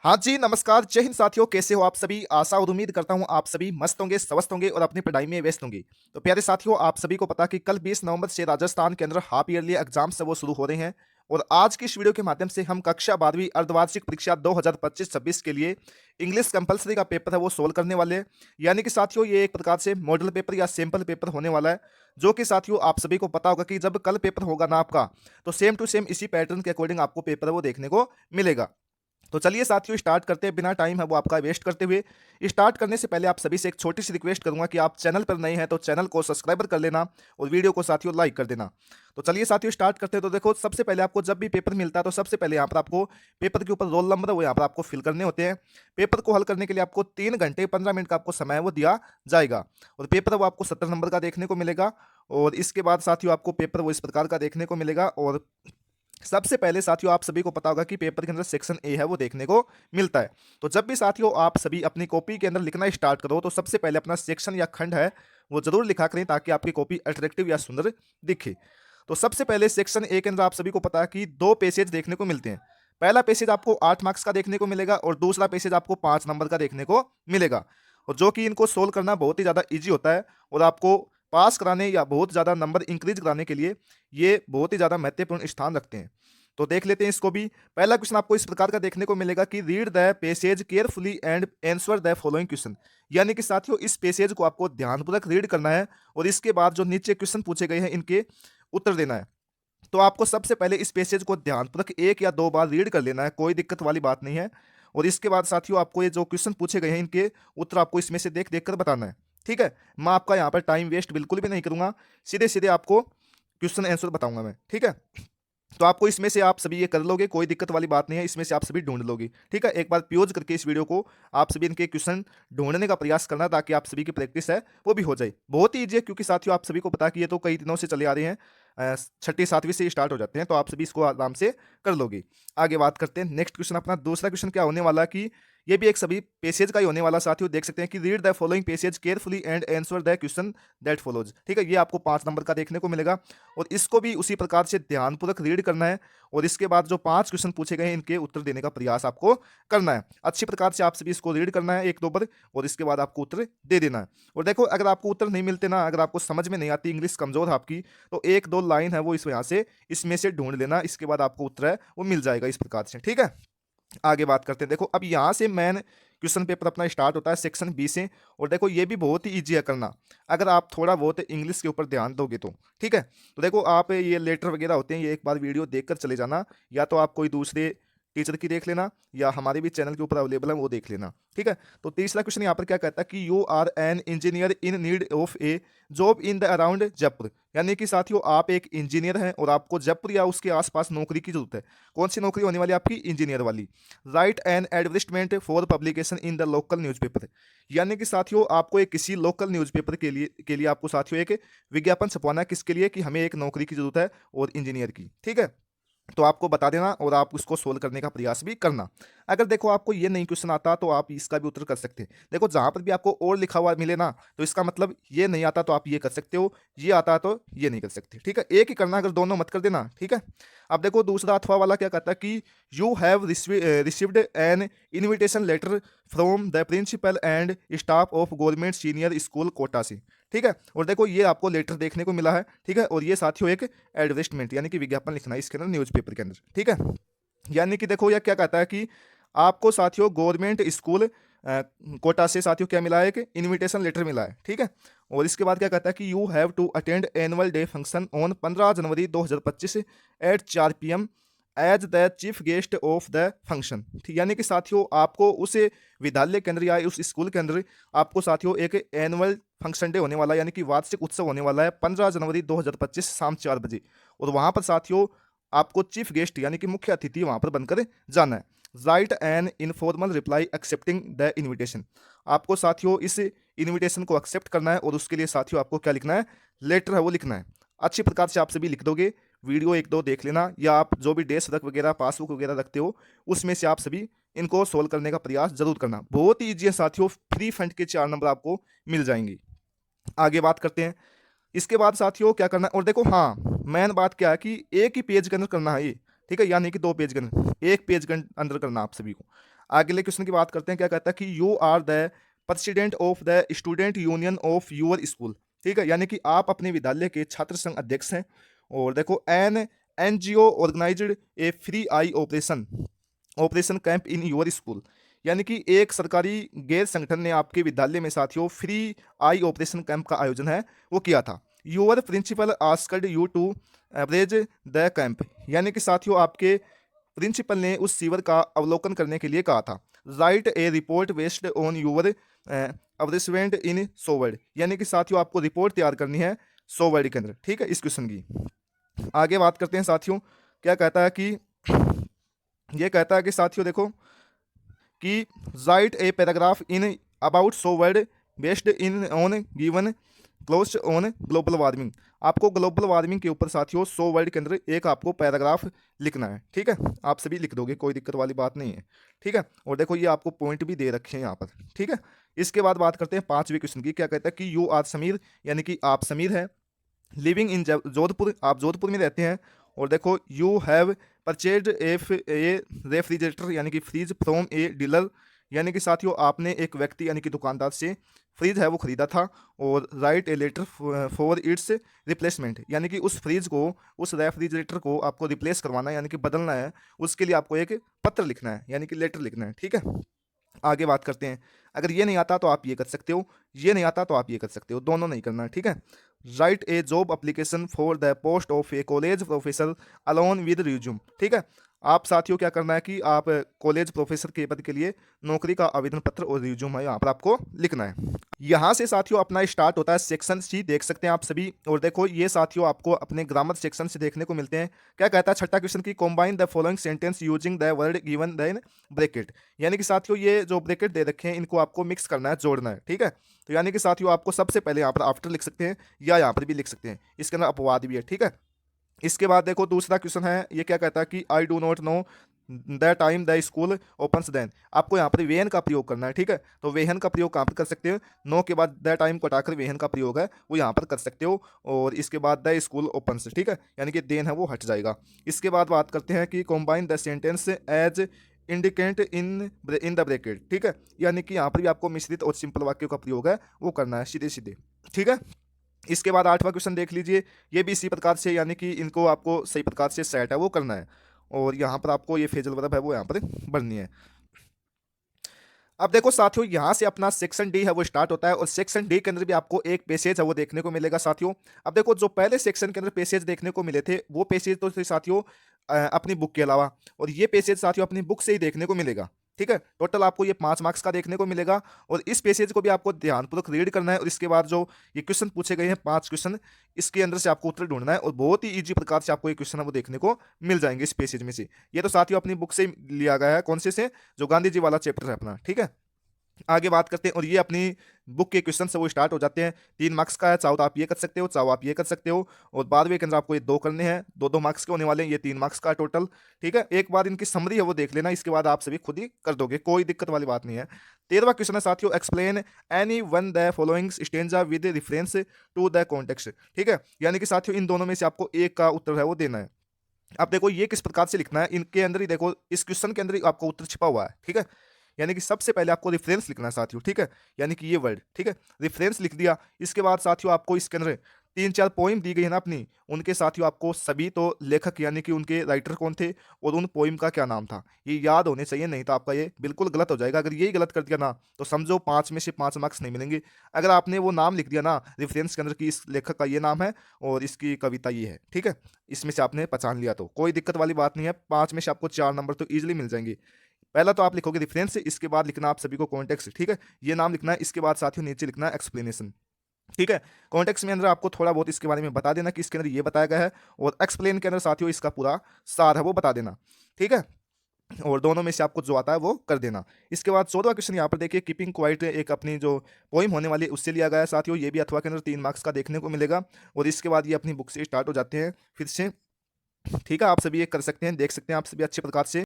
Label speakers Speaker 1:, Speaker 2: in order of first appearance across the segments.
Speaker 1: हाँ जी, नमस्कार, जय हिंद साथियों, कैसे हो आप सभी? आशा और उम्मीद करता हूँ आप सभी मस्त होंगे, स्वस्थ होंगे और अपनी पढ़ाई में व्यस्त होंगे। तो प्यारे साथियों, आप सभी को पता कि कल 20 नवंबर से राजस्थान के अंदर हाफ ईयरली एग्जाम्स है वो शुरू हो रहे हैं और आज की इस वीडियो के माध्यम से हम कक्षा 12वीं अर्धवार्षिक परीक्षा 2025-26 के लिए इंग्लिश कंपल्सरी का पेपर है वो सोल्व करने वाले हैं। यानी कि साथियों ये एक प्रकार से मॉडल पेपर या सैंपल पेपर होने वाला है, जो कि साथियों आप सभी को पता होगा कि जब कल पेपर होगा ना आपका, तो सेम टू सेम इसी पैटर्न के अकॉर्डिंग आपको पेपर है वो देखने को मिलेगा। तो चलिए साथियों स्टार्ट करते हैं बिना टाइम है वो आपका वेस्ट करते हुए। स्टार्ट करने से पहले आप सभी से एक छोटी सी रिक्वेस्ट करूंगा कि आप चैनल पर नए हैं तो चैनल को सब्सक्राइबर कर लेना और वीडियो को साथियों लाइक कर देना। तो चलिए साथियों स्टार्ट करते हैं। तो देखो सबसे पहले आपको जब भी पेपर मिलता है तो सबसे पहले यहाँ पर आपको पेपर के ऊपर रोल नंबर वो यहाँ पर आपको फिल करने होते हैं। पेपर को हल करने के लिए आपको 3 घंटे 15 मिनट का आपको समय वो दिया जाएगा और पेपर वो आपको 70 नंबर का देखने को मिलेगा। और इसके बाद साथियों आपको पेपर वो इस प्रकार का देखने को मिलेगा। और सबसे पहले साथियों आप सभी को पता होगा कि पेपर के अंदर सेक्शन ए है वो देखने को मिलता है। तो जब भी साथियों आप सभी अपनी कॉपी के अंदर लिखना स्टार्ट करो तो सबसे पहले अपना सेक्शन या खंड है वो जरूर लिखा करें ताकि आपकी कॉपी अट्रैक्टिव या सुंदर दिखे। तो सबसे पहले सेक्शन ए के अंदर आप सभी को पता है कि 2 पैसेज देखने को मिलते हैं। पहला पैसेज आपको 8 मार्क्स का देखने को मिलेगा और दूसरा पैसेज आपको 5 नंबर का देखने को मिलेगा। और जो कि इनको सोल्व करना बहुत ही ज़्यादा ईजी होता है और आपको पास कराने या बहुत ज़्यादा नंबर इंक्रीज कराने के लिए ये बहुत ही ज़्यादा महत्वपूर्ण स्थान रखते हैं। तो देख लेते हैं इसको भी। पहला क्वेश्चन आपको इस प्रकार का देखने को मिलेगा कि read the passage carefully and answer the following question. यानी कि साथियों इस पैसेज को आपको ध्यानपूर्वक रीड करना है और इसके बाद जो नीचे क्वेश्चन पूछे गए हैं इनके उत्तर देना है। तो आपको सबसे पहले इस पैसेज को ध्यानपूर्वक 1 या 2 बार रीड कर लेना है, कोई दिक्कत वाली बात नहीं है। और इसके बाद साथियों आपको ये जो क्वेश्चन पूछे गए हैं इनके उत्तर आपको इसमें से देख देख कर बताना है। ठीक है, मैं आपका यहाँ पर टाइम वेस्ट बिल्कुल भी नहीं करूंगा, सीधे सीधे आपको क्वेश्चन आंसर बताऊंगा मैं। ठीक है, तो आपको इसमें से आप सभी ये कर लोगे, कोई दिक्कत वाली बात नहीं है, इसमें से आप सभी ढूंढ लोगे। ठीक है, एक बार प्योज करके इस वीडियो को आप सभी इनके क्वेश्चन ढूंढने का प्रयास करना ताकि आप सभी की प्रैक्टिस है वो भी हो जाए। बहुत ही ईजी है क्योंकि साथियों आप सभी को पता कि ये तो कई दिनों से चले आ रहे हैं, छठी सातवीं से स्टार्ट हो जाते हैं, तो आप सभी इसको आराम से कर लोगे। आगे बात करते हैं नेक्स्ट क्वेश्चन। अपना दूसरा क्वेश्चन क्या होने वाला है कि ये भी एक सभी पैसेज का ही होने वाला। साथियों देख सकते हैं कि read the following passage carefully and answer the question that follows. ठीक है, ये आपको 5 नंबर का देखने को मिलेगा और इसको भी उसी प्रकार से ध्यानपूर्वक रीड करना है और इसके बाद जो 5 क्वेश्चन पूछे गए हैं इनके उत्तर देने का प्रयास आपको करना है। अच्छी प्रकार से आप सभी इसको रीड करना है 1 2 बार और इसके बाद आपको उत्तर दे देना है। और देखो अगर आपको उत्तर नहीं मिलते ना, अगर आपको समझ में नहीं आती, इंग्लिश कमजोर है आपकी, तो 1 2 लाइन है वो इस यहाँ से इसमें से ढूंढ लेना, इसके बाद आपको उत्तर है वो मिल जाएगा इस प्रकार से। ठीक है, आगे बात करते हैं। देखो अब यहाँ से मैन क्वेश्चन पेपर अपना स्टार्ट होता है सेक्शन बी से और देखो ये भी बहुत ही ईजी है करना अगर आप थोड़ा बहुत इंग्लिश के ऊपर ध्यान दोगे तो। ठीक है, तो देखो आप ये लेटर वगैरह होते हैं ये एक बार वीडियो देखकर चले जाना, या तो आप कोई दूसरे टीचर की देख लेना या हमारे भी चैनल के ऊपर अवेलेबल है वो देख लेना। ठीक है, तो तीसरा क्वेश्चन यहाँ पर क्या कहता है कि you are an engineer in need of a job in the around Jaipur. यानी कि साथियों आप एक इंजीनियर हैं और आपको जयपुर या उसके आसपास नौकरी की जरूरत है। कौन सी नौकरी होने वाली आपकी? इंजीनियर वाली। Right an advertisement for publication in the local newspaper. यानी कि साथियों आपको एक किसी लोकल न्यूज़पेपर के लिए आपको साथियों एक विज्ञापन छपवाना है। किसके लिए? कि हमें एक नौकरी की जरूरत है और इंजीनियर की। ठीक है, तो आपको बता देना और आप उसको सोल्व करने का प्रयास भी करना। अगर देखो आपको ये नहीं क्वेश्चन आता तो आप इसका भी उत्तर कर सकते हैं। देखो जहां पर भी आपको और लिखा हुआ मिले ना, तो इसका मतलब ये नहीं आता तो आप ये कर सकते हो, ये आता है तो ये नहीं कर सकते। ठीक है, एक ही करना, अगर दोनों मत कर देना। ठीक है, अब देखो दूसरा अथवा वाला क्या कहता है कि you have received an invitation letter from the principal and staff of government senior school Kota से। ठीक है, और देखो ये आपको लेटर देखने को मिला है। ठीक है, और ये साथियों एक एडवर्टाइजमेंट यानी कि विज्ञापन लिखना है इसके अंदर न्यूज़पेपर के अंदर। ठीक है, यानी कि देखो यह क्या कहता है कि आपको साथियों गवर्नमेंट स्कूल कोटा से साथियों क्या मिला है? एक इनविटेशन लेटर मिला है। ठीक है, और इसके बाद क्या कहता है कि you have to attend annual day function on 15 January 2025 at 4 PM as the chief guest of the function. ठीक, यानी कि साथियों आपको उस विद्यालय के अंदर या उस स्कूल के अंदर आपको साथियों एक एनुअल फंक्शन डे होने वाला है, यानी कि वार्षिक उत्सव होने वाला है 15 जनवरी 2025 शाम 4 बजे। और वहाँ पर साथियों आपको चीफ गेस्ट यानी कि मुख्य अतिथि वहाँ पर बनकर जाना है। Right an informal reply accepting the invitation. आपको साथियों इस इन्विटेशन को एक्सेप्ट करना है और उसके लिए साथियों आपको क्या लिखना है? लेटर है वो लिखना है। अच्छी प्रकार से आप सभी लिख दोगे। वीडियो 1 2 देख लेना या आप जो भी डेस्क रख वगैरह पासबुक वगैरह रखते हो उसमें से आप सभी इनको सोल्व करने का प्रयास जरूर करना। बहुत ही ईजी है साथियों, फ्री फंड के 4 नंबर आपको मिल जाएंगे। आगे बात करते हैं। इसके बाद साथियों क्या करना है, और देखो हाँ मेन बात क्या है कि एक ही पेज के अंदर करना है ये। ठीक है, यानी कि 2 पेज के अंदर, एक पेज के अंदर करना आप सभी को। अगले क्वेश्चन की बात करते हैं। क्या कहता है कि you are the president of the student union of your school. ठीक है, यानी कि आप अपने विद्यालय के छात्र संघ अध्यक्ष हैं। और देखो, an NGO organised a free eye operation camp in your school, यानी कि एक सरकारी गैर संगठन ने आपके विद्यालय में साथियों फ्री आई ऑपरेशन कैंप का आयोजन है वो किया था। Your principal asked you to average the camp, यानी कि साथियों आपके प्रिंसिपल ने उस शिविर का अवलोकन करने के लिए कहा था। Right a report based on your assessment in सोवर्ड, यानी कि साथियों आपको रिपोर्ट तैयार करनी है सोवर्ड के अंदर। ठीक है, इस क्वेश्चन की आगे बात करते हैं साथियों। क्या कहता है कि ये कहता है कि साथियों देखो कि right a paragraph in about so word based in on given close on global warming. आपको ग्लोबल वार्मिंग के ऊपर साथियों 100 वर्ड के अंदर एक आपको पैराग्राफ लिखना है। ठीक है, आप सभी लिख दोगे, कोई दिक्कत वाली बात नहीं है। ठीक है, और देखो ये आपको पॉइंट भी दे रखे हैं यहाँ पर। ठीक है, इसके बाद बात करते हैं 5वें क्वेश्चन की। क्या कहता है कि यू आर समीर, यानी कि आप समीर हैं, लिविंग इन जोधपुर, आप जोधपुर में रहते हैं। और देखो, you have purchase a refrigerator, यानी कि फ्रिज फ्रॉम ए डीलर, यानी कि साथियों आपने एक व्यक्ति यानी कि दुकानदार से फ्रिज है वो खरीदा था। और write a letter for its replacement, यानी कि उस फ्रिज को, उस रेफ्रिजरेटर को आपको रिप्लेस करवाना है, यानी कि बदलना है, उसके लिए आपको एक पत्र लिखना है, यानी कि लेटर लिखना है। ठीक है, आगे बात करते हैं। अगर ये नहीं आता तो आप ये कर सकते हो, ये नहीं आता तो आप ये कर सकते हो, दोनों नहीं करना है। ठीक है, right A job application for the post of A college professor alone with resume. ठीक है, आप साथियों क्या करना है कि आप कॉलेज प्रोफेसर के पद के लिए नौकरी का आवेदन पत्र और रिज्यूम है यहाँ पर आपको लिखना है। यहाँ से साथियों अपना स्टार्ट होता है सेक्शन सी, देख सकते हैं आप सभी। और देखो ये साथियों आपको अपने ग्रामर सेक्शन से देखने को मिलते हैं। क्या कहता है छठा क्वेश्चन की combine the following sentence using the word given the bracket, यानी कि साथियों ये जो ब्रैकेट दे रखे हैं इनको आपको मिक्स करना है, जोड़ना है। ठीक है, तो यानी कि साथियों आपको सबसे पहले यहाँ पर आफ्टर लिख सकते हैं या यहाँ पर भी लिख सकते हैं, इसके अंदर अपवाद भी है। ठीक है, इसके बाद देखो दूसरा क्वेश्चन है, ये क्या कहता है कि I do not know the time the school opens then. आपको यहाँ पर वेहन का प्रयोग करना है। ठीक है, तो वेहन का प्रयोग कहाँ पर कर सकते हो, नो के बाद द टाइम को हटाकर वेहन का प्रयोग है वो यहाँ पर कर सकते हो। और इसके बाद द स्कूल ओपन्स, ठीक है, यानी कि देन है वो हट जाएगा। इसके बाद बात करते हैं कि combine the sentence as indicate in the bracket. ठीक है, यानी कि यहाँ पर भी आपको मिश्रित और सिंपल वाक्यों का प्रयोग है वो करना है सीधे सीधे। ठीक है, इसके बाद 8वां क्वेश्चन देख लीजिए, ये भी इसी प्रकार से, यानी कि इनको आपको सही प्रकार से सेट है वो करना है। और यहाँ पर आपको ये फेजल वर्ब है वो यहाँ पर भरनी है। अब देखो साथियों, यहाँ से अपना सेक्शन डी है वो स्टार्ट होता है और सेक्शन डी के अंदर भी आपको एक पेसेज है वो देखने को मिलेगा साथियों। अब देखो जो पहले सेक्शन के अंदर पेसेज देखने को मिले थे वो पेसेज तो थे साथियों अपनी बुक के अलावा, और ये पेसेज साथियों अपनी बुक से ही देखने को मिलेगा। ठीक है, टोटल आपको ये 5 मार्क्स का देखने को मिलेगा और इस पेसेज को भी आपको ध्यानपूर्वक रीड करना है। और इसके बाद जो ये क्वेश्चन पूछे गए हैं 5 क्वेश्चन, इसके अंदर से आपको उत्तर ढूंढना है और बहुत ही ईजी प्रकार से आपको ये क्वेश्चन है वो देखने को मिल जाएंगे इस पेसेज में से। ये तो साथियों अपनी बुक से ही लिया गया है, कौन से जो गांधी जी वाला चैप्टर है अपना। ठीक है, आगे बात करते हैं और ये अपनी बुक के क्वेश्चन से वो स्टार्ट हो जाते हैं। 3 मार्क्स का है, चाहो तो आप ये कर सकते हो, चाहो आप ये कर सकते हो। और 12वें के अंदर आपको ये 2 करने हैं, 2-2 मार्क्स के होने वाले हैं, ये 3 मार्क्स का टोटल। ठीक है, एक बार इनकी समरी है वो देख लेना, इसके बाद आप सभी खुद ही कर दोगे, कोई दिक्कत वाली बात नहीं है। 13वां क्वेश्चन है साथियों, explain any one the following stanza with reference to the context. ठीक है, यानी कि साथियों इन दोनों में से आपको एक का उत्तर है वो देना है। अब देखो ये किस प्रकार से लिखना है, इनके अंदर ही देखो, इस क्वेश्चन के अंदर ही आपको उत्तर छिपा हुआ है। ठीक है, यानी कि सबसे पहले आपको रेफरेंस लिखना है साथियों। ठीक है, यानी कि ये वर्ड, ठीक है, रेफरेंस लिख दिया। इसके बाद साथियों आपको इसके अंदर 3-4 पोइम दी गई है ना अपनी, उनके साथियों आपको सभी तो लेखक यानी कि उनके राइटर कौन थे और उन पोइम का क्या नाम था ये याद होने चाहिए, नहीं तो आपका ये बिल्कुल गलत हो जाएगा। अगर यही गलत कर दिया ना तो समझो 5 में से 5 मार्क्स नहीं मिलेंगे। अगर आपने वो नाम लिख दिया ना रेफरेंस के अंदर कि इस लेखक का ये नाम है और इसकी कविता ये है, ठीक है, इसमें से आपने पहचान लिया तो कोई दिक्कत वाली बात नहीं है, 5 में से आपको 4 नंबर तो ईजिली मिल जाएंगे। पहला तो आप लिखोगे रेफरेंस, इसके बाद लिखना आप सभी को कॉन्टेक्स्ट। ठीक है, ये नाम लिखना है, इसके बाद साथियों नीचे लिखना है एक्सप्लेनेशन। ठीक है, कॉन्टेक्स्ट में अंदर आपको थोड़ा बहुत इसके बारे में बता देना कि इसके अंदर ये बताया गया है, और एक्सप्लेन के अंदर साथियों इसका पूरा सार है वो बता देना। ठीक है, और दोनों में से आपको जो आता है वो कर देना। इसके बाद 14वां क्वेश्चन यहाँ पर देखिए, कीपिंग क्वाइट एक अपनी जो पोइम होने वाली है उससे लिया गया है साथियों। ये भी अथवा के अंदर 3 मार्क्स का देखने को मिलेगा और इसके बाद ये अपनी बुक से स्टार्ट हो जाते हैं फिर से। ठीक है, आप सभी ये कर सकते हैं, देख सकते हैं आप सभी अच्छे प्रकार से।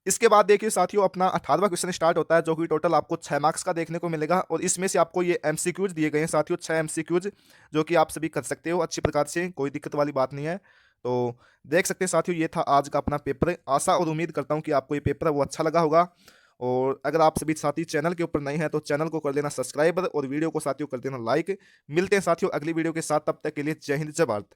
Speaker 1: इसके बाद देखिए साथियों अपना 18वां क्वेश्चन स्टार्ट होता है जो कि टोटल आपको 6 मार्क्स का देखने को मिलेगा और इसमें से आपको ये एमसीक्यूज दिए गए हैं साथियों, 6 एमसीक्यूज जो कि आप सभी कर सकते हो अच्छी प्रकार से, कोई दिक्कत वाली बात नहीं है। तो देख सकते हैं साथियों, ये था आज का अपना पेपर। आशा और उम्मीद करता हूँ कि आपको ये पेपर है वो अच्छा लगा होगा। और अगर आप सभी साथी चैनल के ऊपर नए हैं तो चैनल को कर देना सब्सक्राइब और वीडियो को साथियों कर देना लाइक। मिलते हैं साथियों अगली वीडियो के साथ, तब तक के लिए जय हिंद जय भारत।